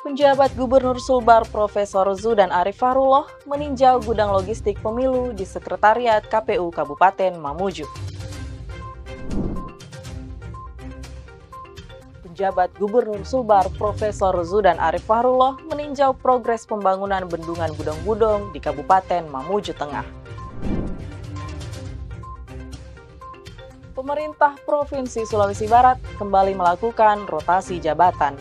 Penjabat Gubernur Sulbar Profesor Zudan Arif Fahrullah meninjau gudang logistik pemilu di Sekretariat KPU Kabupaten Mamuju. Penjabat Gubernur Sulbar Profesor Zudan Arif Fahrullah meninjau progres pembangunan bendungan Gudong-Gudong di Kabupaten Mamuju Tengah. Pemerintah Provinsi Sulawesi Barat kembali melakukan rotasi jabatan.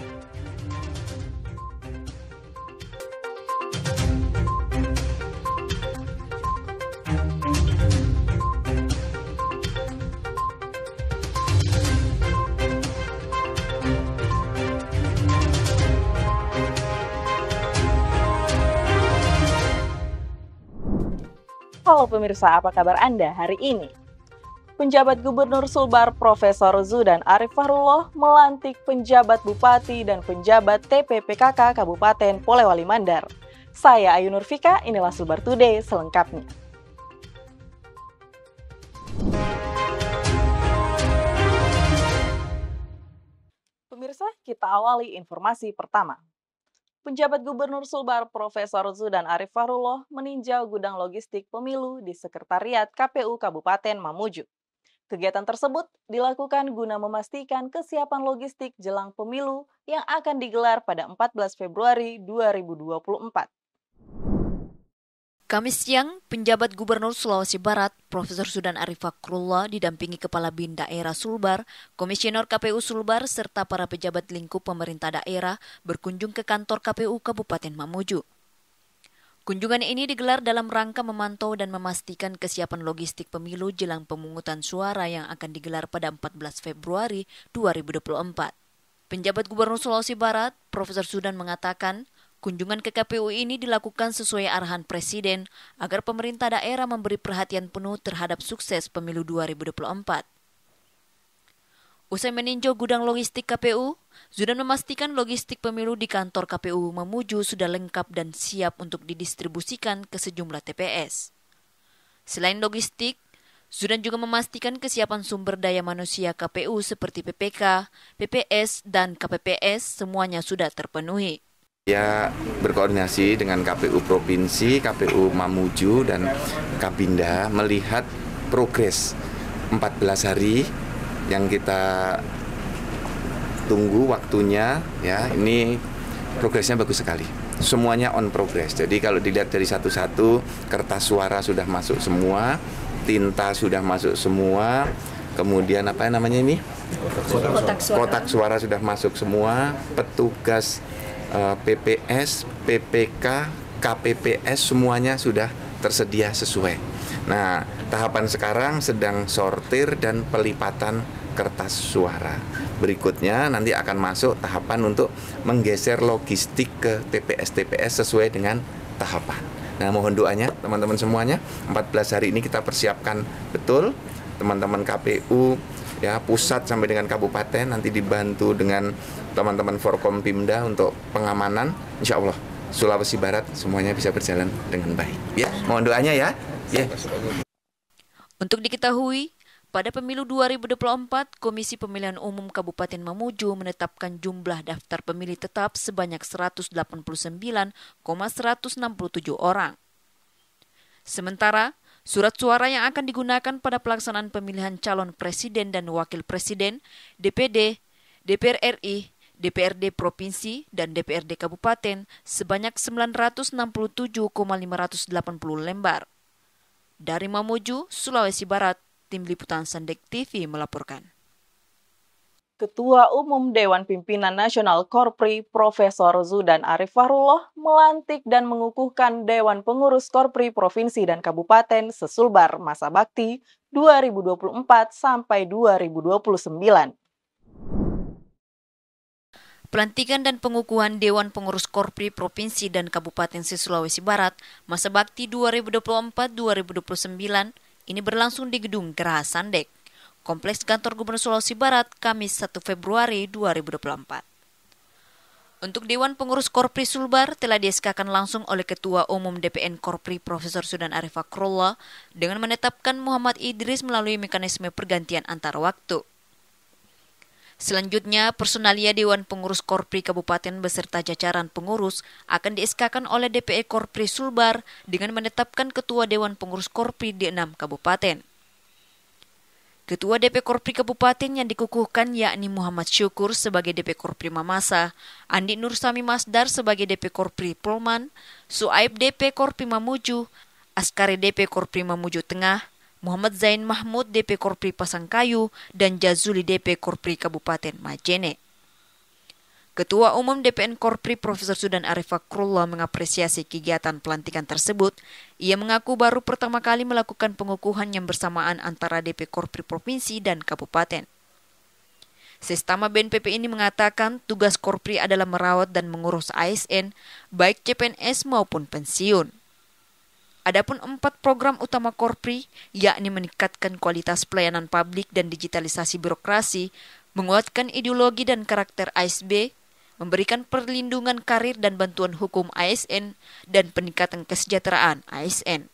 Halo pemirsa, apa kabar Anda hari ini? Penjabat Gubernur Sulbar Profesor Zudan Arif Fahrullah melantik penjabat Bupati dan penjabat TPPKK Kabupaten Polewali Mandar. Saya Ayu Nurfika, inilah Sulbar Today selengkapnya. Pemirsa, kita awali informasi pertama. Penjabat Gubernur Sulbar Profesor Zudan Arif Fahrullah meninjau gudang logistik pemilu di Sekretariat KPU Kabupaten Mamuju. Kegiatan tersebut dilakukan guna memastikan kesiapan logistik jelang pemilu yang akan digelar pada 14 Februari 2024. Kamis siang, penjabat Gubernur Sulawesi Barat, Profesor Zudan Arif Fahrullah didampingi Kepala BIN Daerah Sulbar, Komisioner KPU Sulbar, serta para pejabat lingkup pemerintah daerah berkunjung ke kantor KPU Kabupaten Mamuju. Kunjungan ini digelar dalam rangka memantau dan memastikan kesiapan logistik pemilu jelang pemungutan suara yang akan digelar pada 14 Februari 2024. Penjabat Gubernur Sulawesi Barat, Profesor Zudan mengatakan, kunjungan ke KPU ini dilakukan sesuai arahan Presiden agar pemerintah daerah memberi perhatian penuh terhadap sukses pemilu 2024. Usai meninjau gudang logistik KPU, Zudan memastikan logistik pemilu di kantor KPU Mamuju sudah lengkap dan siap untuk didistribusikan ke sejumlah TPS. Selain logistik, Zudan juga memastikan kesiapan sumber daya manusia KPU seperti PPK, PPS, dan KPPS semuanya sudah terpenuhi. Ya, berkoordinasi dengan KPU Provinsi, KPU Mamuju, dan Kabinda melihat progres 14 hari yang kita tunggu waktunya. Ya, ini progresnya bagus sekali. Semuanya on progress. Jadi kalau dilihat dari satu-satu, kertas suara sudah masuk semua, tinta sudah masuk semua, kemudian apa namanya ini? Kotak suara sudah masuk semua, petugas PPS, PPK, KPPS semuanya sudah tersedia sesuai. Nah, tahapan sekarang sedang sortir dan pelipatan kertas suara. Berikutnya nanti akan masuk tahapan untuk menggeser logistik ke TPS-TPS sesuai dengan tahapan. Nah, mohon doanya teman-teman semuanya, 14 hari ini kita persiapkan betul, teman-teman KPU, ya, pusat sampai dengan kabupaten, nanti dibantu dengan teman-teman Forkompimda untuk pengamanan. Insya Allah Sulawesi Barat semuanya bisa berjalan dengan baik. Ya, mohon doanya ya. Untuk diketahui, pada pemilu 2024, Komisi Pemilihan Umum Kabupaten Mamuju menetapkan jumlah daftar pemilih tetap sebanyak 189,167 orang. Sementara, surat suara yang akan digunakan pada pelaksanaan pemilihan calon presiden dan wakil presiden, DPD, DPR RI, DPRD Provinsi, dan DPRD Kabupaten sebanyak 967,580 lembar. Dari Mamuju, Sulawesi Barat, Tim Liputan Sandek TV melaporkan. Ketua Umum Dewan Pimpinan Nasional Korpri Profesor Zudan Arif Fahrullah melantik dan mengukuhkan Dewan Pengurus Korpri Provinsi dan Kabupaten sesulbar masa bakti 2024 sampai 2029. Pelantikan dan pengukuhan Dewan Pengurus Korpri Provinsi dan Kabupaten Sulawesi Barat masa bakti 2024-2029 ini berlangsung di Gedung Geraha Sandek, Kompleks Kantor Gubernur Sulawesi Barat, Kamis 1 Februari 2024. Untuk Dewan Pengurus Korpri Sulbar telah dieskakan langsung oleh Ketua Umum DPN Korpri Profesor Zudan Arif Fahrullah dengan menetapkan Muhammad Idris melalui mekanisme pergantian antar waktu. Selanjutnya, personalia Dewan Pengurus Korpri Kabupaten beserta jajaran pengurus akan di-SK-kan oleh DPE Korpri Sulbar dengan menetapkan Ketua Dewan Pengurus Korpri di 6 kabupaten. Ketua DP Korpri Kabupaten yang dikukuhkan yakni Muhammad Syukur sebagai DP Korpri Mamasa, Andi Nursami Masdar sebagai DP Korpri Polman, Suaib DP Korpri Mamuju, Askari DP Korpri Mamuju Tengah, Muhammad Zain Mahmud DP Korpri Pasangkayu, dan Jazuli DP Korpri Kabupaten Majene. Ketua Umum DPN Korpri Profesor Zudan Arif Fakrullah mengapresiasi kegiatan pelantikan tersebut. Ia mengaku baru pertama kali melakukan pengukuhan yang bersamaan antara DP Korpri Provinsi dan Kabupaten. Sestama BNPB ini mengatakan tugas Korpri adalah merawat dan mengurus ASN, baik CPNS maupun pensiun. Adapun 4 program utama Korpri, yakni meningkatkan kualitas pelayanan publik dan digitalisasi birokrasi, menguatkan ideologi dan karakter ASB, memberikan perlindungan karir dan bantuan hukum ASN, dan peningkatan kesejahteraan ASN.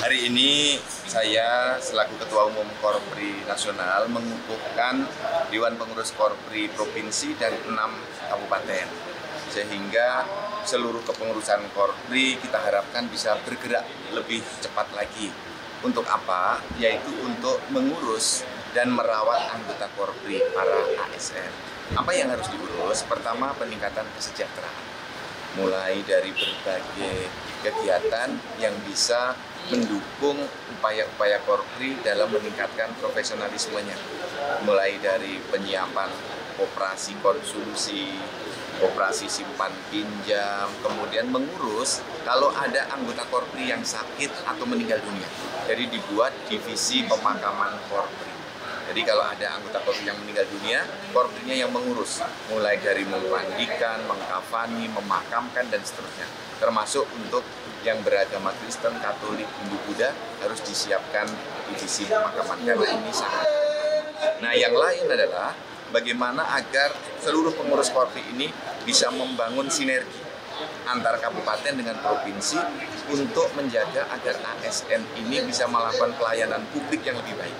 Hari ini saya selaku Ketua Umum Korpri Nasional mengukuhkan Dewan Pengurus Korpri Provinsi dan 6 kabupaten. Sehingga seluruh kepengurusan Korpri kita harapkan bisa bergerak lebih cepat lagi. Untuk apa? Yaitu untuk mengurus dan merawat anggota Korpri, para ASN. Apa yang harus diurus? Pertama, peningkatan kesejahteraan. Mulai dari berbagai kegiatan yang bisa mendukung upaya-upaya Korpri dalam meningkatkan profesionalismenya. Mulai dari penyiapan operasi konsumsi, operasi simpan pinjam, kemudian mengurus kalau ada anggota Korpri yang sakit atau meninggal dunia. Jadi dibuat divisi pemakaman Korpri. Jadi kalau ada anggota Korpri yang meninggal dunia, Korprinya yang mengurus. Mulai dari memandikan, mengkafani, memakamkan, dan seterusnya. Termasuk untuk yang beragama Kristen, Katolik, Hindu, Buddha harus disiapkan divisi pemakaman. Karena ini sangat. Nah, yang lain adalah bagaimana agar seluruh pengurus Korpri ini bisa membangun sinergi antar kabupaten dengan provinsi untuk menjaga agar ASN ini bisa melakukan pelayanan publik yang lebih baik.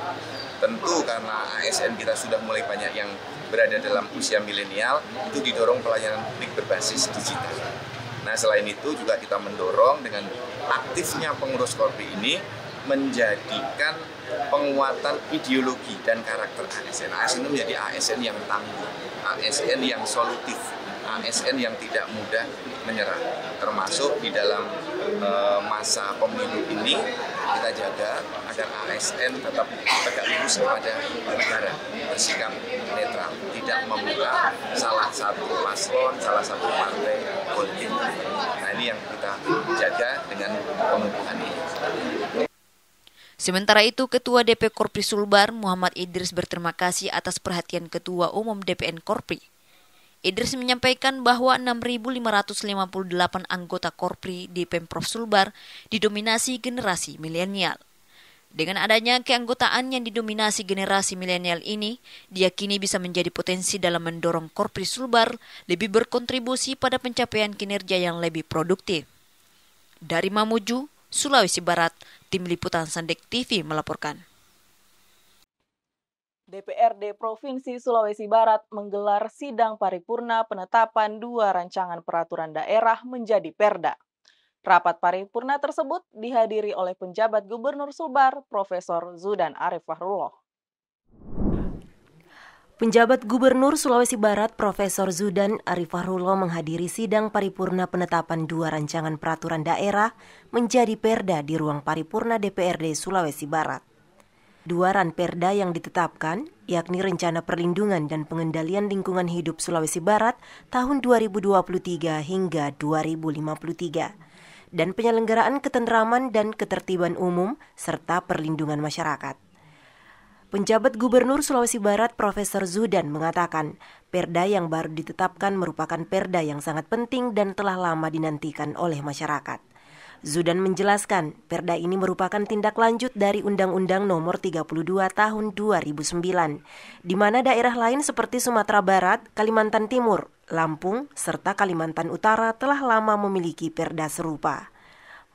Tentu karena ASN kita sudah mulai banyak yang berada dalam usia milenial, itu didorong pelayanan publik berbasis digital. Nah, selain itu juga kita mendorong dengan aktifnya pengurus Korpri ini menjadikan penguatan ideologi dan karakter ASN. ASN itu menjadi ASN yang tangguh, ASN yang solutif, ASN yang tidak mudah menyerah. Termasuk di dalam masa pemilu ini kita jaga agar ASN tetap tegak lurus kepada negara, bersikap netral, tidak membuka salah satu paslon, salah satu partai politik. Nah, ini yang kita jaga dengan pengukuhan ini. Sementara itu, Ketua DP Korpri Sulbar, Muhammad Idris berterima kasih atas perhatian Ketua Umum DPN Korpri. Idris menyampaikan bahwa 6.558 anggota Korpri di Pemprov Sulbar didominasi generasi milenial. Dengan adanya keanggotaan yang didominasi generasi milenial ini, diyakini bisa menjadi potensi dalam mendorong Korpri Sulbar lebih berkontribusi pada pencapaian kinerja yang lebih produktif. Dari Mamuju, Sulawesi Barat, Tim Liputan Sandek TV melaporkan. DPRD Provinsi Sulawesi Barat menggelar sidang paripurna penetapan 2 rancangan peraturan daerah menjadi perda. Rapat paripurna tersebut dihadiri oleh penjabat Gubernur Sulbar, Profesor Zudan Arif Fahrullah. Penjabat Gubernur Sulawesi Barat Profesor Zudan Arif Fahrullah menghadiri sidang paripurna penetapan 2 rancangan peraturan daerah menjadi perda di ruang paripurna DPRD Sulawesi Barat. 2 ranperda yang ditetapkan, yakni Rencana Perlindungan dan Pengendalian Lingkungan Hidup Sulawesi Barat tahun 2023 hingga 2053, dan Penyelenggaraan Ketenteraman dan Ketertiban Umum serta Perlindungan Masyarakat. Penjabat Gubernur Sulawesi Barat Profesor Zudan mengatakan, perda yang baru ditetapkan merupakan perda yang sangat penting dan telah lama dinantikan oleh masyarakat. Zudan menjelaskan, perda ini merupakan tindak lanjut dari Undang-Undang Nomor 32 Tahun 2009, di mana daerah lain seperti Sumatera Barat, Kalimantan Timur, Lampung, serta Kalimantan Utara telah lama memiliki perda serupa.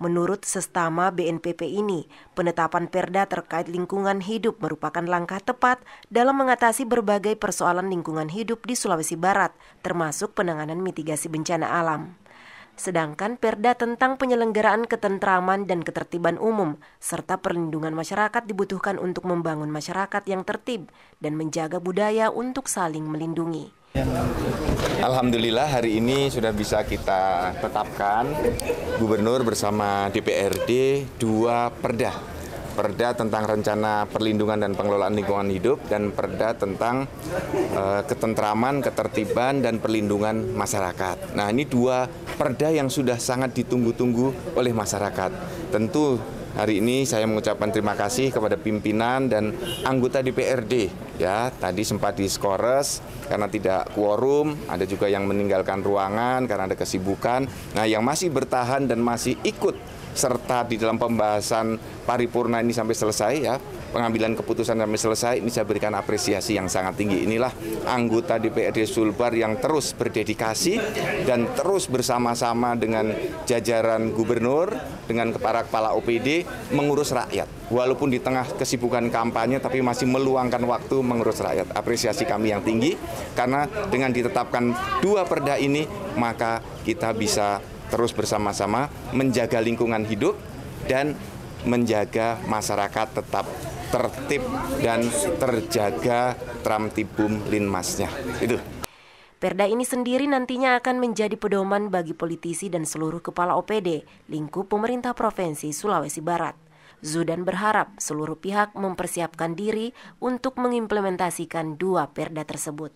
Menurut sestama BNPB ini, penetapan perda terkait lingkungan hidup merupakan langkah tepat dalam mengatasi berbagai persoalan lingkungan hidup di Sulawesi Barat, termasuk penanganan mitigasi bencana alam. Sedangkan perda tentang penyelenggaraan ketentraman dan ketertiban umum serta perlindungan masyarakat dibutuhkan untuk membangun masyarakat yang tertib dan menjaga budaya untuk saling melindungi. Alhamdulillah hari ini sudah bisa kita tetapkan Gubernur bersama DPRD 2 perda. Perda tentang rencana perlindungan dan pengelolaan lingkungan hidup dan perda tentang ketentraman, ketertiban dan perlindungan masyarakat. Nah, ini 2 perda yang sudah sangat ditunggu-tunggu oleh masyarakat. Tentu hari ini saya mengucapkan terima kasih kepada pimpinan dan anggota DPRD. Ya, tadi sempat diskores karena tidak quorum, ada juga yang meninggalkan ruangan karena ada kesibukan. Nah, yang masih bertahan dan masih ikut serta di dalam pembahasan paripurna ini sampai selesai, ya, pengambilan keputusan sampai selesai, ini saya berikan apresiasi yang sangat tinggi. Inilah anggota DPRD Sulbar yang terus berdedikasi dan terus bersama-sama dengan jajaran gubernur, dengan para kepala OPD mengurus rakyat. Walaupun di tengah kesibukan kampanye, tapi masih meluangkan waktu mengurus rakyat. Apresiasi kami yang tinggi, karena dengan ditetapkan 2 perda ini, maka kita bisa terus bersama-sama menjaga lingkungan hidup dan menjaga masyarakat tetap tertib dan terjaga tramtibum linmasnya. Itu. Perda ini sendiri nantinya akan menjadi pedoman bagi politisi dan seluruh kepala OPD lingkup pemerintah Provinsi Sulawesi Barat. Zudan berharap seluruh pihak mempersiapkan diri untuk mengimplementasikan 2 perda tersebut.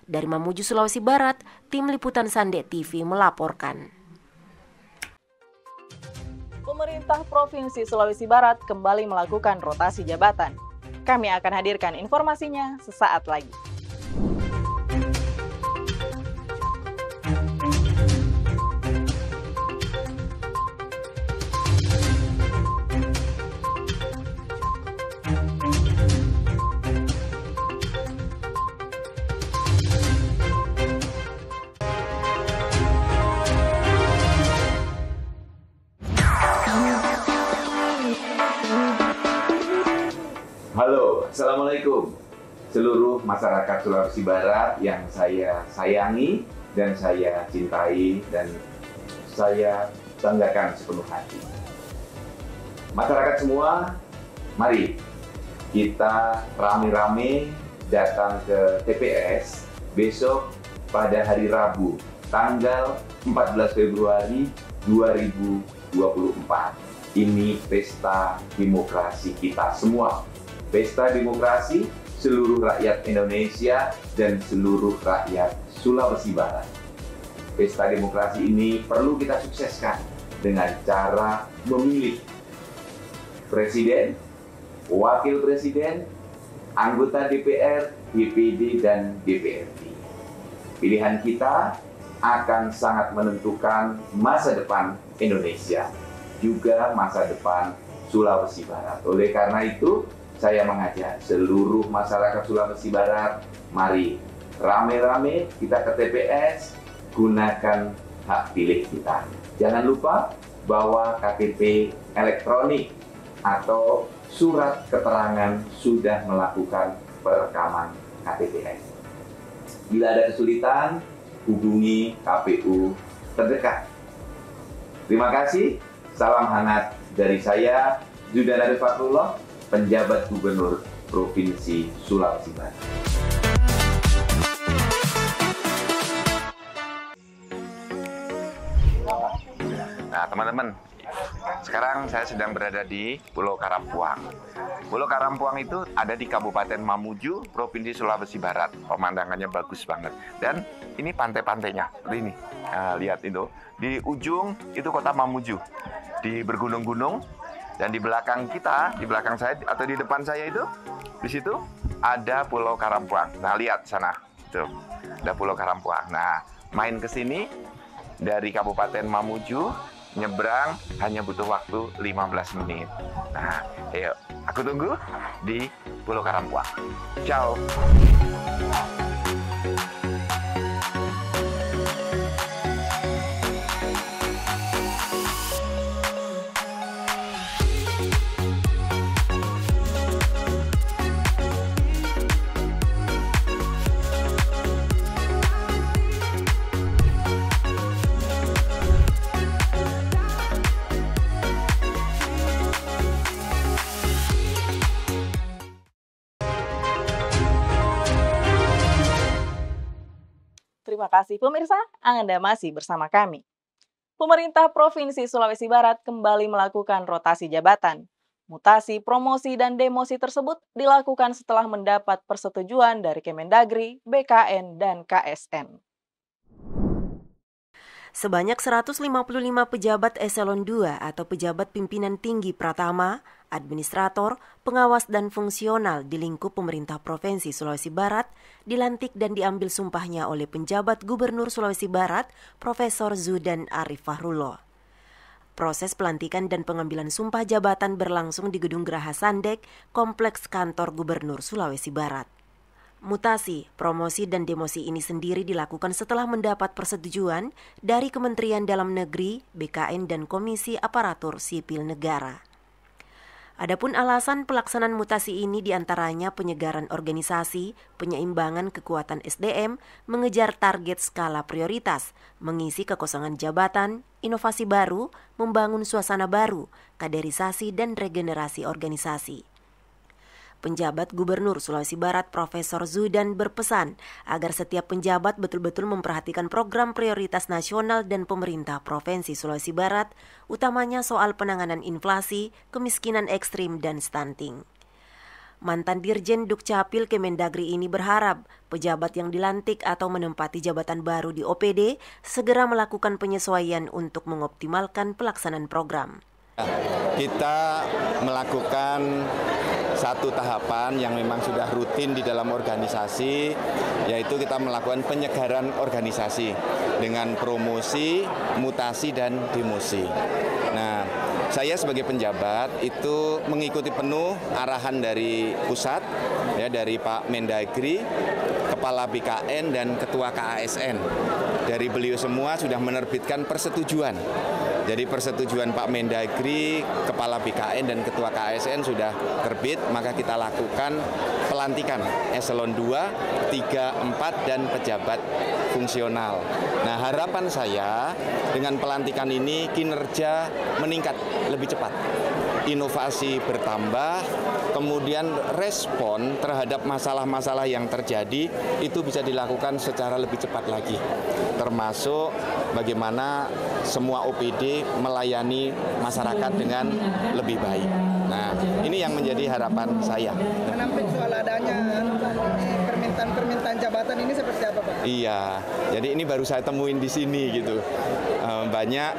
Dari Mamuju, Sulawesi Barat, Tim Liputan Sande TV melaporkan. Pemerintah Provinsi Sulawesi Barat kembali melakukan rotasi jabatan. Kami akan hadirkan informasinya sesaat lagi. Halo, Assalamualaikum seluruh masyarakat Sulawesi Barat yang saya sayangi dan saya cintai dan saya banggakan sepenuh hati. Masyarakat semua, mari kita rame-rame datang ke TPS besok pada hari Rabu, tanggal 14 Februari 2024. Ini pesta demokrasi kita semua. Pesta demokrasi seluruh rakyat Indonesia dan seluruh rakyat Sulawesi Barat. Pesta demokrasi ini perlu kita sukseskan dengan cara memilih presiden, wakil presiden, anggota DPR, DPD, dan DPRD. Pilihan kita akan sangat menentukan masa depan Indonesia, juga masa depan Sulawesi Barat. Oleh karena itu, saya mengajak seluruh masyarakat Sulawesi Barat, mari rame-rame kita ke TPS, gunakan hak pilih kita. Jangan lupa bawa KTP elektronik atau surat keterangan sudah melakukan perekaman KTPS. Bila ada kesulitan, hubungi KPU terdekat. Terima kasih, salam hangat dari saya, Zudan Arifakrullah, penjabat Gubernur Provinsi Sulawesi Barat. Nah, teman-teman, sekarang saya sedang berada di Pulau Karampuang. Pulau Karampuang itu ada di Kabupaten Mamuju, Provinsi Sulawesi Barat. Pemandangannya bagus banget. Dan ini pantai-pantainya, seperti ini. Nah, lihat itu. Di ujung itu kota Mamuju. Di bergunung-gunung. Dan di belakang kita, di belakang saya atau di depan saya itu, di situ ada Pulau Karampuang. Nah, lihat sana, tuh, ada Pulau Karampuang. Nah, main ke sini dari Kabupaten Mamuju, nyebrang hanya butuh waktu 15 menit. Nah, ayo, aku tunggu di Pulau Karampuang. Ciao. Terima kasih pemirsa, Anda masih bersama kami. Pemerintah Provinsi Sulawesi Barat kembali melakukan rotasi jabatan. Mutasi, promosi, dan demosi tersebut dilakukan setelah mendapat persetujuan dari Kemendagri, BKN, dan KSN. Sebanyak 155 pejabat eselon 2 atau pejabat pimpinan tinggi pratama, administrator, pengawas dan fungsional di lingkup pemerintah Provinsi Sulawesi Barat dilantik dan diambil sumpahnya oleh penjabat Gubernur Sulawesi Barat, Profesor Zudan Arif Fahrullah. Proses pelantikan dan pengambilan sumpah jabatan berlangsung di Gedung Geraha Sandek, Kompleks Kantor Gubernur Sulawesi Barat. Mutasi, promosi, dan demosi ini sendiri dilakukan setelah mendapat persetujuan dari Kementerian Dalam Negeri, BKN, dan Komisi Aparatur Sipil Negara. Adapun alasan pelaksanaan mutasi ini diantaranya penyegaran organisasi, penyeimbangan kekuatan SDM, mengejar target skala prioritas, mengisi kekosongan jabatan, inovasi baru, membangun suasana baru, kaderisasi, dan regenerasi organisasi. Penjabat Gubernur Sulawesi Barat Profesor Zudan berpesan agar setiap penjabat betul-betul memperhatikan program prioritas nasional dan pemerintah Provinsi Sulawesi Barat, utamanya soal penanganan inflasi, kemiskinan ekstrim, dan stunting. Mantan Dirjen Dukcapil Kemendagri ini berharap pejabat yang dilantik atau menempati jabatan baru di OPD segera melakukan penyesuaian untuk mengoptimalkan pelaksanaan program. Kita melakukan satu tahapan yang memang sudah rutin di dalam organisasi, yaitu kita melakukan penyegaran organisasi dengan promosi, mutasi, dan demosi. Nah, saya sebagai penjabat itu mengikuti penuh arahan dari pusat, ya, dari Pak Mendagri, Kepala BKN, dan Ketua KASN. Dari beliau semua sudah menerbitkan persetujuan. Jadi persetujuan Pak Mendagri, Kepala BKN, dan Ketua KSN sudah terbit, maka kita lakukan pelantikan eselon 2, 3, 4, dan pejabat fungsional. Nah, harapan saya dengan pelantikan ini kinerja meningkat lebih cepat. Inovasi bertambah, kemudian respon terhadap masalah-masalah yang terjadi itu bisa dilakukan secara lebih cepat lagi. Termasuk bagaimana semua OPD melayani masyarakat dengan lebih baik. Nah, ini yang menjadi harapan saya. Menampik soal adanya permintaan jabatan ini seperti apa, Pak? Iya, jadi ini baru saya temuin di sini gitu. Banyak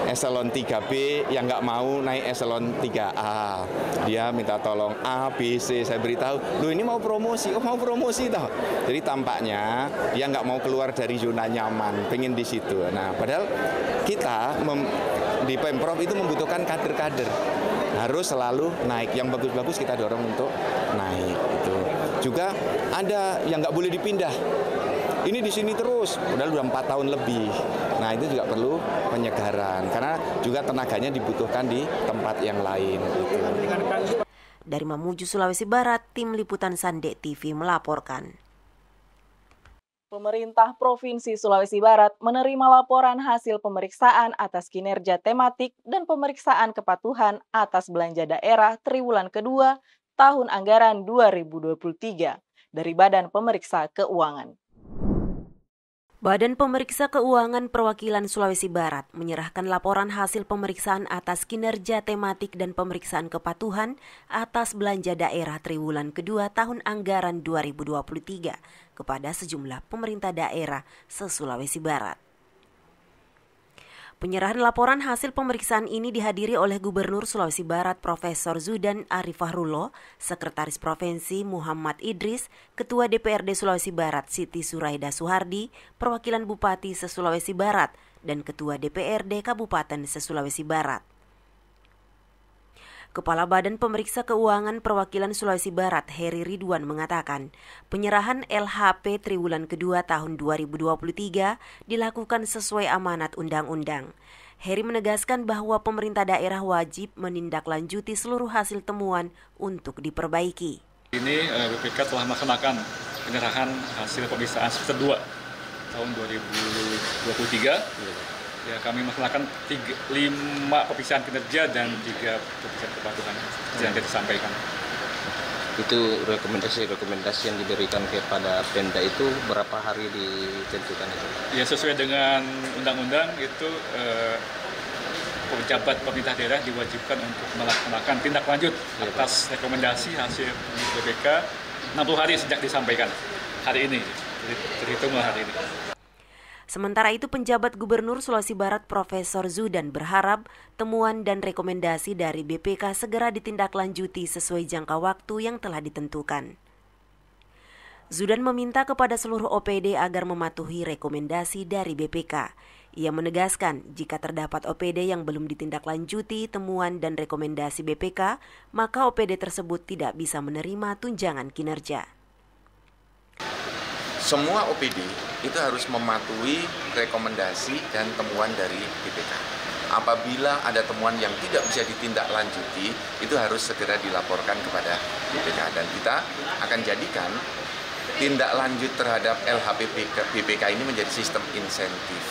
eselon 3B yang nggak mau naik eselon 3A. Dia minta tolong A, B, C. Saya beritahu, loh ini mau promosi. Oh, mau promosi toh. Jadi tampaknya dia nggak mau keluar dari zona nyaman, pengen di situ. Nah, padahal kita di Pemprov itu membutuhkan kader-kader. Harus selalu naik. Yang bagus-bagus kita dorong untuk naik. Gitu. Juga ada yang nggak boleh dipindah. Ini di sini terus, udah 4 tahun lebih. Nah, itu juga perlu penyegaran, karena juga tenaganya dibutuhkan di tempat yang lain. Gitu. Dari Mamuju, Sulawesi Barat, Tim Liputan Sandek TV melaporkan. Pemerintah Provinsi Sulawesi Barat menerima laporan hasil pemeriksaan atas kinerja tematik dan pemeriksaan kepatuhan atas belanja daerah triwulan kedua tahun anggaran 2023 dari Badan Pemeriksa Keuangan. Badan Pemeriksa Keuangan Perwakilan Sulawesi Barat menyerahkan laporan hasil pemeriksaan atas kinerja tematik dan pemeriksaan kepatuhan atas belanja daerah triwulan kedua tahun anggaran 2023 kepada sejumlah pemerintah daerah se-Sulawesi Barat. Penyerahan laporan hasil pemeriksaan ini dihadiri oleh Gubernur Sulawesi Barat Profesor Zudan Arif Fahrullah, Sekretaris Provinsi Muhammad Idris, Ketua DPRD Sulawesi Barat Siti Suraida Suhardi, Perwakilan Bupati se-Sulawesi Barat, dan Ketua DPRD Kabupaten se-Sulawesi Barat. Kepala Badan Pemeriksa Keuangan Perwakilan Sulawesi Barat, Heri Ridwan, mengatakan penyerahan LHP triwulan kedua tahun 2023 dilakukan sesuai amanat undang-undang. Heri menegaskan bahwa pemerintah daerah wajib menindaklanjuti seluruh hasil temuan untuk diperbaiki. Ini BPK telah melaksanakan penyerahan hasil pemeriksaan semester 2 tahun 2023. Ya, kami melaksanakan 5 pemeriksaan kinerja dan 3 pemeriksaan kepatuhan yang sudah disampaikan. Itu rekomendasi yang diberikan kepada Pemda itu berapa hari ditentukan itu? Ya sesuai dengan undang-undang itu pejabat pemerintah daerah diwajibkan untuk melaksanakan tindak lanjut atas rekomendasi hasil BPK 60 hari sejak disampaikan hari ini, terhitung hari ini. Sementara itu, penjabat Gubernur Sulawesi Barat Profesor Zudan berharap temuan dan rekomendasi dari BPK segera ditindaklanjuti sesuai jangka waktu yang telah ditentukan. Zudan meminta kepada seluruh OPD agar mematuhi rekomendasi dari BPK. Ia menegaskan jika terdapat OPD yang belum ditindaklanjuti temuan dan rekomendasi BPK, maka OPD tersebut tidak bisa menerima tunjangan kinerja. Semua OPD itu harus mematuhi rekomendasi dan temuan dari BPK. Apabila ada temuan yang tidak bisa ditindaklanjuti, itu harus segera dilaporkan kepada BPK. Dan kita akan jadikan tindak lanjut terhadap LHPP BPK ini menjadi sistem insentif.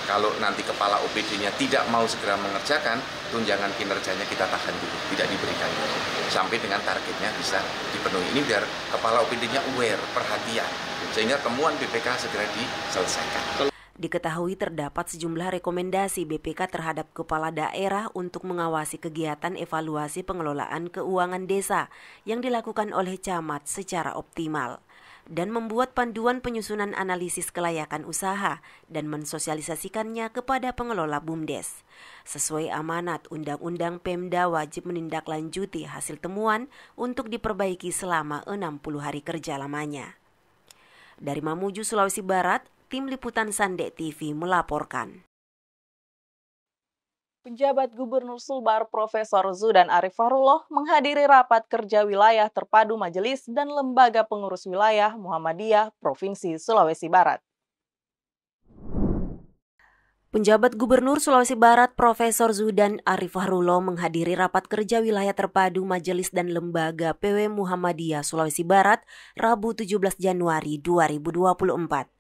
Kalau nanti kepala OPD-nya tidak mau segera mengerjakan, tunjangan kinerjanya kita tahan dulu, tidak diberikan dulu. Sampai dengan targetnya bisa dipenuhi. Ini biar kepala OPD-nya aware, perhatian, sehingga temuan BPK segera diselesaikan. Diketahui terdapat sejumlah rekomendasi BPK terhadap kepala daerah untuk mengawasi kegiatan evaluasi pengelolaan keuangan desa yang dilakukan oleh camat secara optimal dan membuat panduan penyusunan analisis kelayakan usaha dan mensosialisasikannya kepada pengelola BUMDes. Sesuai amanat Undang-Undang Pemda wajib menindaklanjuti hasil temuan untuk diperbaiki selama 60 hari kerja lamanya. Dari Mamuju, Sulawesi Barat, Tim Liputan Sande TV melaporkan. Penjabat Gubernur Sulbar Profesor Zudan Arif Fahrullah menghadiri rapat kerja wilayah terpadu Majelis dan Lembaga Pengurus Wilayah Muhammadiyah Provinsi Sulawesi Barat. Penjabat Gubernur Sulawesi Barat Profesor Zudan Arif Fahrullah menghadiri rapat kerja wilayah terpadu Majelis dan Lembaga PW Muhammadiyah Sulawesi Barat Rabu 17 Januari 2024.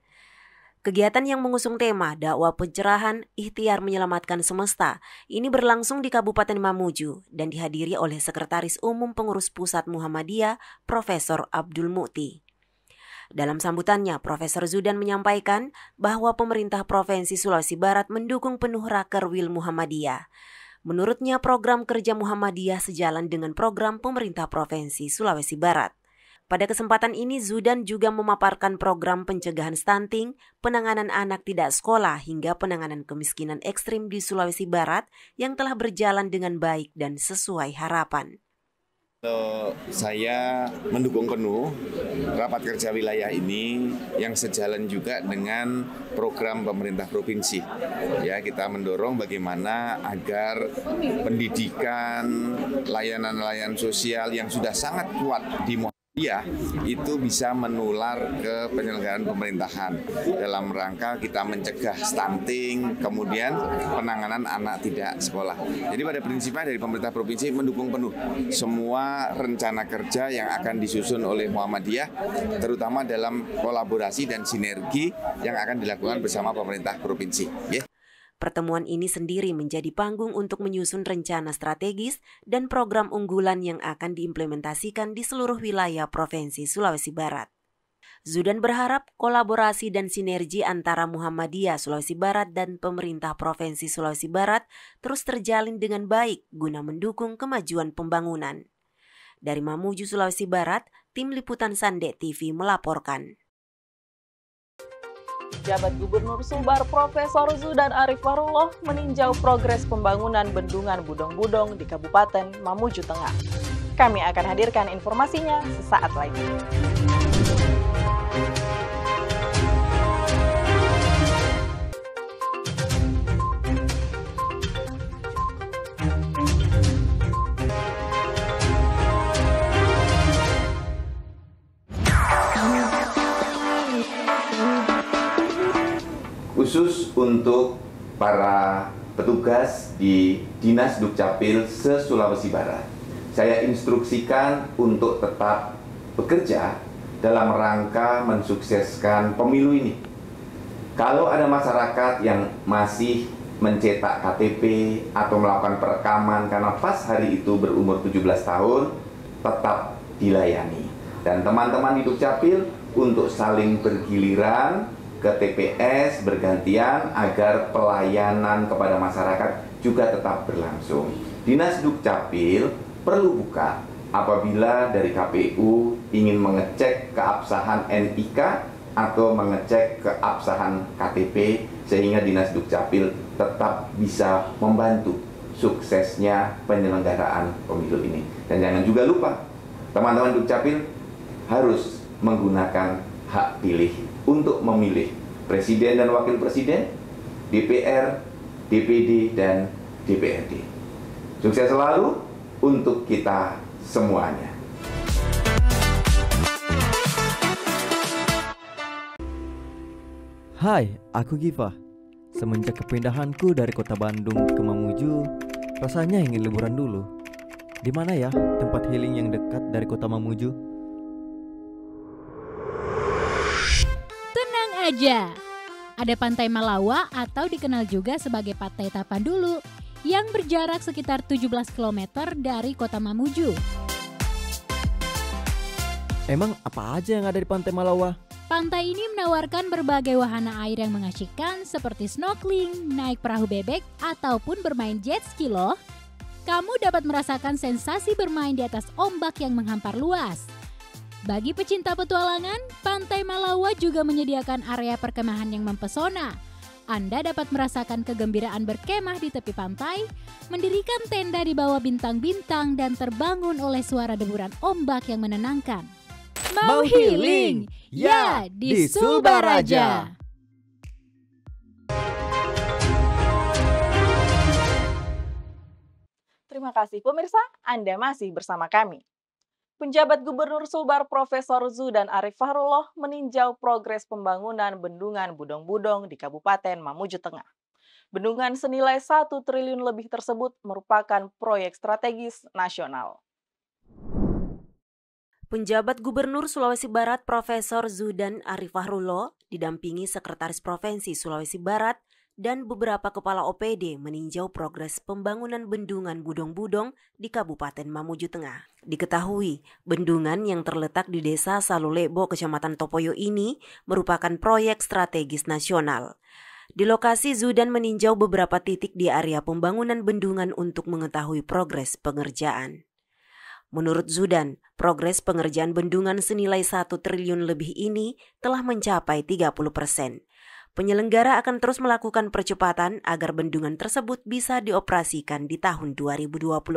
Kegiatan yang mengusung tema dakwah pencerahan ikhtiar menyelamatkan semesta ini berlangsung di Kabupaten Mamuju dan dihadiri oleh Sekretaris Umum Pengurus Pusat Muhammadiyah Profesor Abdul Mu'ti. Dalam sambutannya, Profesor Zudan menyampaikan bahwa pemerintah Provinsi Sulawesi Barat mendukung penuh Rakerwil Muhammadiyah. Menurutnya, program kerja Muhammadiyah sejalan dengan program pemerintah Provinsi Sulawesi Barat. Pada kesempatan ini, Zudan juga memaparkan program pencegahan stunting, penanganan anak tidak sekolah hingga penanganan kemiskinan ekstrim di Sulawesi Barat yang telah berjalan dengan baik dan sesuai harapan. Saya mendukung penuh rapat kerja wilayah ini yang sejalan juga dengan program pemerintah provinsi. Ya, kita mendorong bagaimana agar pendidikan, layanan-layanan sosial yang sudah sangat kuat di itu bisa menular ke penyelenggaraan pemerintahan dalam rangka kita mencegah stunting, kemudian penanganan anak tidak sekolah. Jadi pada prinsipnya dari pemerintah provinsi mendukung penuh semua rencana kerja yang akan disusun oleh Muhammadiyah, terutama dalam kolaborasi dan sinergi yang akan dilakukan bersama pemerintah provinsi. Pertemuan ini sendiri menjadi panggung untuk menyusun rencana strategis dan program unggulan yang akan diimplementasikan di seluruh wilayah Provinsi Sulawesi Barat. Zudan berharap kolaborasi dan sinergi antara Muhammadiyah Sulawesi Barat dan pemerintah Provinsi Sulawesi Barat terus terjalin dengan baik guna mendukung kemajuan pembangunan. Dari Mamuju, Sulawesi Barat, Tim Liputan Sande TV melaporkan. Penjabat Gubernur Sulbar Profesor Zudan Arif Fahrullah meninjau progres pembangunan bendungan Budong-Budong di Kabupaten Mamuju Tengah. Kami akan hadirkan informasinya sesaat lagi. Khusus untuk para petugas di Dinas Dukcapil se-Sulawesi Barat, saya instruksikan untuk tetap bekerja dalam rangka mensukseskan pemilu ini. Kalau ada masyarakat yang masih mencetak KTP atau melakukan perekaman karena pas hari itu berumur 17 tahun, tetap dilayani. Dan teman-teman di Dukcapil untuk saling bergiliran ke TPS bergantian agar pelayanan kepada masyarakat juga tetap berlangsung. Dinas Dukcapil perlu buka apabila dari KPU ingin mengecek keabsahan NIK atau mengecek keabsahan KTP sehingga Dinas Dukcapil tetap bisa membantu suksesnya penyelenggaraan pemilu ini. Dan jangan juga lupa, teman-teman Dukcapil harus menggunakan hak pilih untuk memilih Presiden dan Wakil Presiden, DPR, DPD, dan DPRD. Sukses selalu untuk kita semuanya. Hai, aku Giva. Semenjak kepindahanku dari kota Bandung ke Mamuju, rasanya ingin liburan dulu. Di mana ya tempat healing yang dekat dari kota Mamuju? Tenang aja, ada Pantai Malawa atau dikenal juga sebagai Pantai Tapandulu yang berjarak sekitar 17 km dari kota Mamuju. Emang apa aja yang ada di Pantai Malawa? Pantai ini menawarkan berbagai wahana air yang mengasyikkan seperti snorkeling, naik perahu bebek, ataupun bermain jet ski loh. Kamu dapat merasakan sensasi bermain di atas ombak yang menghampar luas. Bagi pecinta petualangan, Pantai Malawa juga menyediakan area perkemahan yang mempesona. Anda dapat merasakan kegembiraan berkemah di tepi pantai, mendirikan tenda di bawah bintang-bintang dan terbangun oleh suara deburan ombak yang menenangkan. Mau healing? Ya, di Sulbaraja. Terima kasih pemirsa, Anda masih bersama kami. Penjabat Gubernur Sulbar Profesor Zudan Arif Fahrullah meninjau progres pembangunan bendungan Budong-Budong di Kabupaten Mamuju Tengah. Bendungan senilai 1 triliun lebih tersebut merupakan proyek strategis nasional. Penjabat Gubernur Sulawesi Barat Profesor Zudan Arif Fahrullah didampingi Sekretaris Provinsi Sulawesi Barat dan beberapa kepala OPD meninjau progres pembangunan bendungan Budong-Budong di Kabupaten Mamuju Tengah. Diketahui, bendungan yang terletak di Desa Salulebo, Kecamatan Topoyo ini merupakan proyek strategis nasional. Di lokasi, Zudan meninjau beberapa titik di area pembangunan bendungan untuk mengetahui progres pengerjaan. Menurut Zudan, progres pengerjaan bendungan senilai 1 triliun lebih ini telah mencapai 30%. Penyelenggara akan terus melakukan percepatan agar bendungan tersebut bisa dioperasikan di tahun 2024.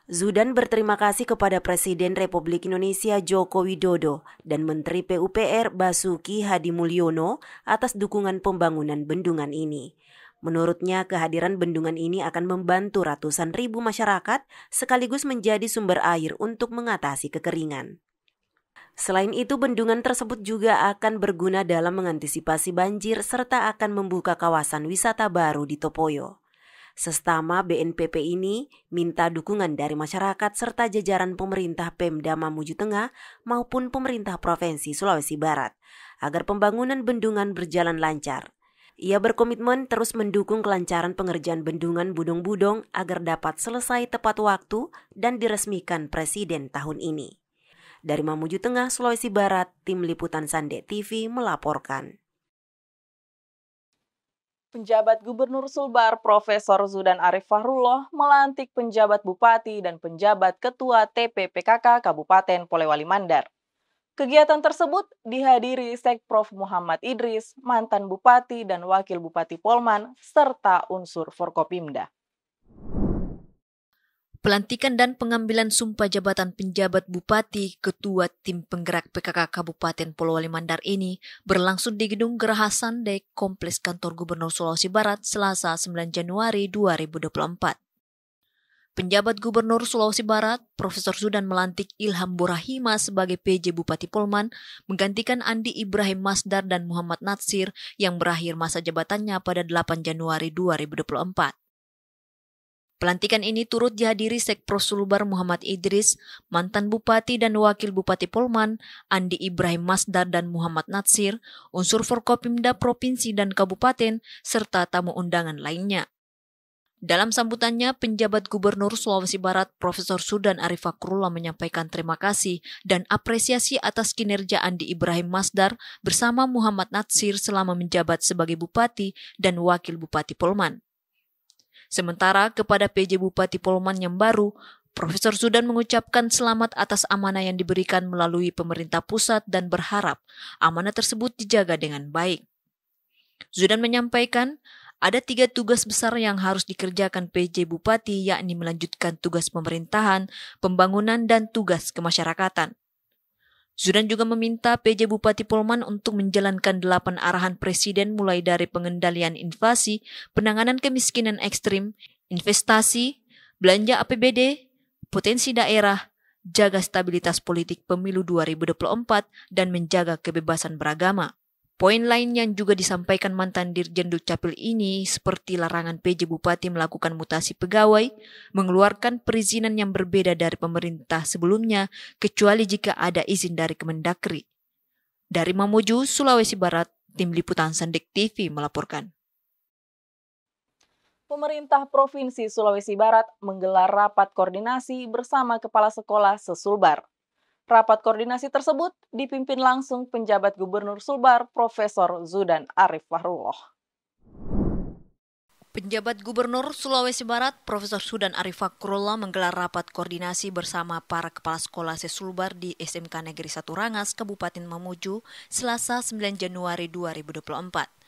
Zudan berterima kasih kepada Presiden Republik Indonesia Joko Widodo dan Menteri PUPR Basuki Hadi Mulyono atas dukungan pembangunan bendungan ini. Menurutnya, kehadiran bendungan ini akan membantu ratusan ribu masyarakat sekaligus menjadi sumber air untuk mengatasi kekeringan. Selain itu, bendungan tersebut juga akan berguna dalam mengantisipasi banjir serta akan membuka kawasan wisata baru di Topoyo. Sestama BNPB ini minta dukungan dari masyarakat serta jajaran pemerintah Pemda Mamuju Tengah maupun pemerintah Provinsi Sulawesi Barat agar pembangunan bendungan berjalan lancar. Ia berkomitmen terus mendukung kelancaran pengerjaan bendungan Budong-Budong agar dapat selesai tepat waktu dan diresmikan Presiden tahun ini. Dari Mamuju Tengah, Sulawesi Barat, Tim Liputan Sande TV melaporkan. Penjabat Gubernur Sulbar Profesor Zudan Arif Fahrullah melantik penjabat Bupati dan penjabat Ketua TPPKK Kabupaten Polewali Mandar. Kegiatan tersebut dihadiri Sekprov Muhammad Idris, mantan Bupati dan Wakil Bupati Polman, serta unsur Forkopimda. Pelantikan dan pengambilan sumpah jabatan penjabat Bupati Ketua Tim Penggerak PKK Kabupaten Polewali Mandar ini berlangsung di Gedung Geraha Sande, Kompleks Kantor Gubernur Sulawesi Barat, Selasa 9 Januari 2024. Penjabat Gubernur Sulawesi Barat, Profesor Zudan melantik Ilham Burahima sebagai PJ Bupati Polman, menggantikan Andi Ibrahim Masdar dan Muhammad Natsir yang berakhir masa jabatannya pada 8 Januari 2024. Pelantikan ini turut dihadiri Sekprov Sulbar Muhammad Idris, mantan Bupati dan Wakil Bupati Polman, Andi Ibrahim Masdar dan Muhammad Natsir, unsur Forkopimda Provinsi dan Kabupaten, serta tamu undangan lainnya. Dalam sambutannya, penjabat Gubernur Sulawesi Barat Profesor Sudan Arif Fakrullah menyampaikan terima kasih dan apresiasi atas kinerja Andi Ibrahim Masdar bersama Muhammad Natsir selama menjabat sebagai Bupati dan Wakil Bupati Polman. Sementara kepada PJ Bupati Polman yang baru, Profesor Sudan mengucapkan selamat atas amanah yang diberikan melalui pemerintah pusat dan berharap amanah tersebut dijaga dengan baik. Sudan menyampaikan, ada 3 tugas besar yang harus dikerjakan PJ Bupati, yakni melanjutkan tugas pemerintahan, pembangunan, dan tugas kemasyarakatan. Sudan juga meminta PJ Bupati Polman untuk menjalankan 8 arahan Presiden mulai dari pengendalian inflasi, penanganan kemiskinan ekstrim, investasi, belanja APBD, potensi daerah, jaga stabilitas politik pemilu 2024, dan menjaga kebebasan beragama. Poin lain yang juga disampaikan mantan Dirjen Dukcapil ini seperti larangan PJ Bupati melakukan mutasi pegawai, mengeluarkan perizinan yang berbeda dari pemerintah sebelumnya, kecuali jika ada izin dari Kemendagri. Dari Mamuju, Sulawesi Barat, Tim Liputan Sandek TV melaporkan. Pemerintah Provinsi Sulawesi Barat menggelar rapat koordinasi bersama kepala sekolah se-Sulbar. Rapat koordinasi tersebut dipimpin langsung penjabat Gubernur Sulbar, Profesor Zudan Arif Fahrullah. Penjabat Gubernur Sulawesi Barat, Profesor Sudan Arif Fakrullah menggelar rapat koordinasi bersama para kepala sekolah se-Sulbar di SMK Negeri 1 Rangas, Kabupaten Mamuju, Selasa 9 Januari 2024.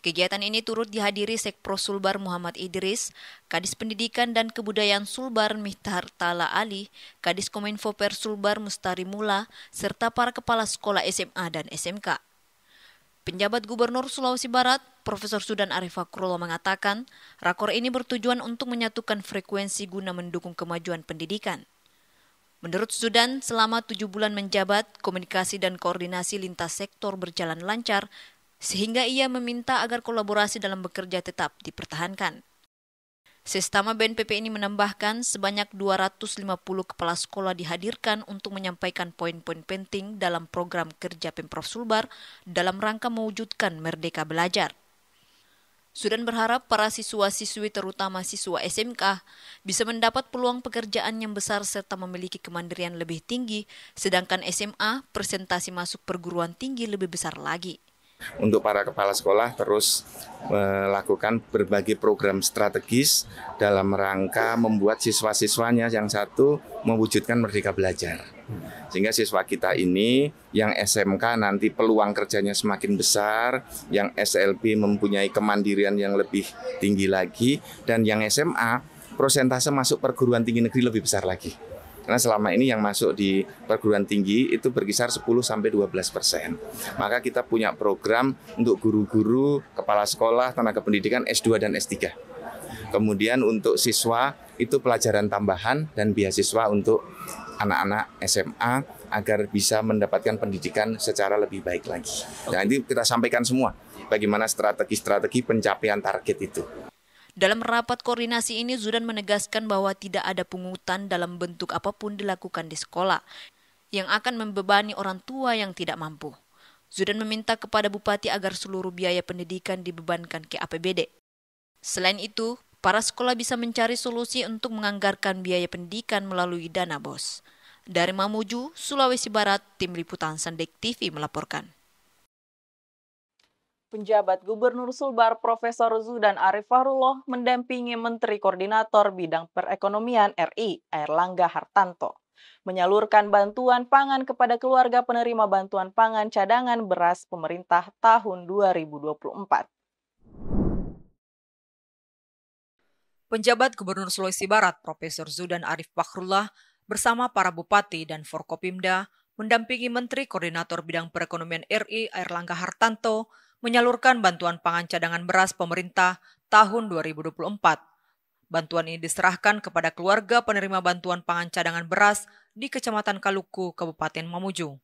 Kegiatan ini turut dihadiri Sekpro Sulbar Muhammad Idris, Kadis Pendidikan dan Kebudayaan Sulbar Miftahar Tala Ali, Kadis Kominfo Per Sulbar Mustari Mula, serta para kepala sekolah SMA dan SMK. Penjabat Gubernur Sulawesi Barat, Profesor Sudan Arif Fakrullah mengatakan, rakor ini bertujuan untuk menyatukan frekuensi guna mendukung kemajuan pendidikan. Menurut Sudan, selama 7 bulan menjabat, komunikasi dan koordinasi lintas sektor berjalan lancar, sehingga ia meminta agar kolaborasi dalam bekerja tetap dipertahankan. Sestama BNPB ini menambahkan sebanyak 250 kepala sekolah dihadirkan untuk menyampaikan poin-poin penting dalam program kerja Pemprov Sulbar dalam rangka mewujudkan Merdeka Belajar. Sudan berharap para siswa-siswi terutama siswa SMK bisa mendapat peluang pekerjaan yang besar serta memiliki kemandirian lebih tinggi, sedangkan SMA presentasi masuk perguruan tinggi lebih besar lagi. Untuk para kepala sekolah terus melakukan berbagai program strategis dalam rangka membuat siswa-siswanya yang satu mewujudkan Merdeka Belajar. Sehingga siswa kita ini yang SMK nanti peluang kerjanya semakin besar, yang SLB mempunyai kemandirian yang lebih tinggi lagi, dan yang SMA persentase masuk perguruan tinggi negeri lebih besar lagi. Karena selama ini yang masuk di perguruan tinggi itu berkisar 10-12%. Maka kita punya program untuk guru-guru, kepala sekolah, tenaga pendidikan S2 dan S3. Kemudian untuk siswa itu pelajaran tambahan dan beasiswa untuk anak-anak SMA agar bisa mendapatkan pendidikan secara lebih baik lagi. Nah, ini kita sampaikan semua bagaimana strategi-strategi pencapaian target itu. Dalam rapat koordinasi ini, Zudan menegaskan bahwa tidak ada pungutan dalam bentuk apapun dilakukan di sekolah yang akan membebani orang tua yang tidak mampu. Zudan meminta kepada Bupati agar seluruh biaya pendidikan dibebankan ke APBD. Selain itu, para sekolah bisa mencari solusi untuk menganggarkan biaya pendidikan melalui dana BOS. Dari Mamuju, Sulawesi Barat, Tim Liputan Sandek TV melaporkan. Penjabat Gubernur Sulbar Profesor Zudan Arif Fahrullah mendampingi Menteri Koordinator Bidang Perekonomian RI, Airlangga Hartanto, menyalurkan bantuan pangan kepada keluarga penerima bantuan pangan cadangan beras pemerintah tahun 2024. Penjabat Gubernur Sulawesi Barat Profesor Zudan Arif Fakrullah bersama para bupati dan Forkopimda mendampingi Menteri Koordinator Bidang Perekonomian RI, Airlangga Hartanto, menyalurkan bantuan pangan cadangan beras pemerintah tahun 2024. Bantuan ini diserahkan kepada keluarga penerima bantuan pangan cadangan beras di Kecamatan Kaluku, Kabupaten Mamuju.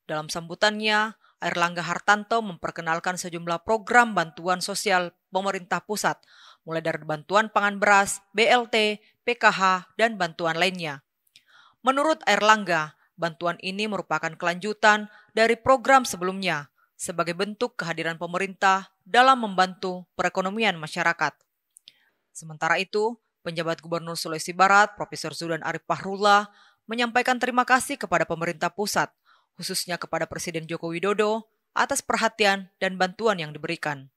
Dalam sambutannya, Airlangga Hartanto memperkenalkan sejumlah program bantuan sosial pemerintah pusat, mulai dari bantuan pangan beras, BLT, PKH, dan bantuan lainnya. Menurut Airlangga, bantuan ini merupakan kelanjutan dari program sebelumnya, sebagai bentuk kehadiran pemerintah dalam membantu perekonomian masyarakat. Sementara itu, penjabat Gubernur Sulawesi Barat, Profesor Zudan Arif Fakhrullah, menyampaikan terima kasih kepada pemerintah pusat, khususnya kepada Presiden Joko Widodo, atas perhatian dan bantuan yang diberikan.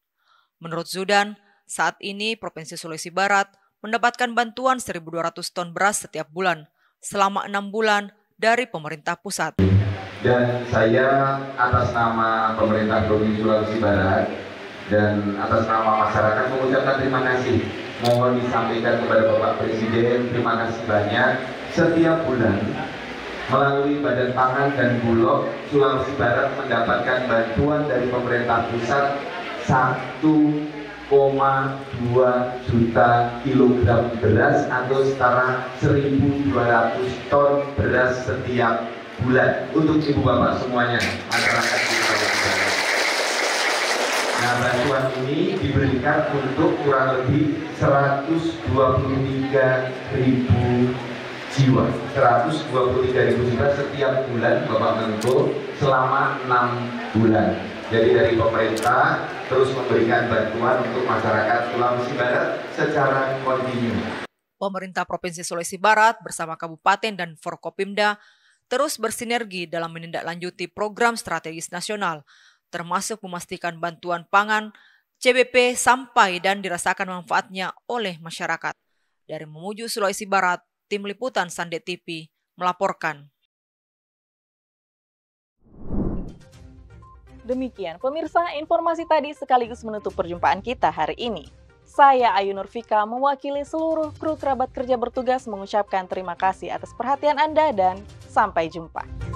Menurut Zudan, saat ini Provinsi Sulawesi Barat mendapatkan bantuan 1.200 ton beras setiap bulan, selama 6 bulan dari pemerintah pusat. Dan saya atas nama pemerintah Provinsi Sulawesi Barat dan atas nama masyarakat mengucapkan terima kasih. Mohon disampaikan kepada Bapak Presiden, terima kasih banyak. Setiap bulan melalui Badan Pangan dan Bulog, Sulawesi Barat mendapatkan bantuan dari pemerintah pusat 1,2 juta kilogram beras atau setara 1.200 ton beras setiap bulan untuk ibu bapak semuanya, masyarakat di Sulawesi Barat. Nah, bantuan ini diberikan untuk kurang lebih 123.000 jiwa, 123.000 jiwa setiap bulan Bapak Menko selama 6 bulan. Jadi dari pemerintah terus memberikan bantuan untuk masyarakat Sulawesi Barat secara kontinu. Pemerintah Provinsi Sulawesi Barat bersama Kabupaten dan Forkopimda terus bersinergi dalam menindaklanjuti program strategis nasional, termasuk memastikan bantuan pangan CBP sampai dan dirasakan manfaatnya oleh masyarakat. Dari Mamuju, Sulawesi Barat, Tim Liputan Sande TV melaporkan. Demikian pemirsa, informasi tadi sekaligus menutup perjumpaan kita hari ini. Saya Ayu Nurfika mewakili seluruh kru kerabat kerja bertugas mengucapkan terima kasih atas perhatian Anda dan sampai jumpa.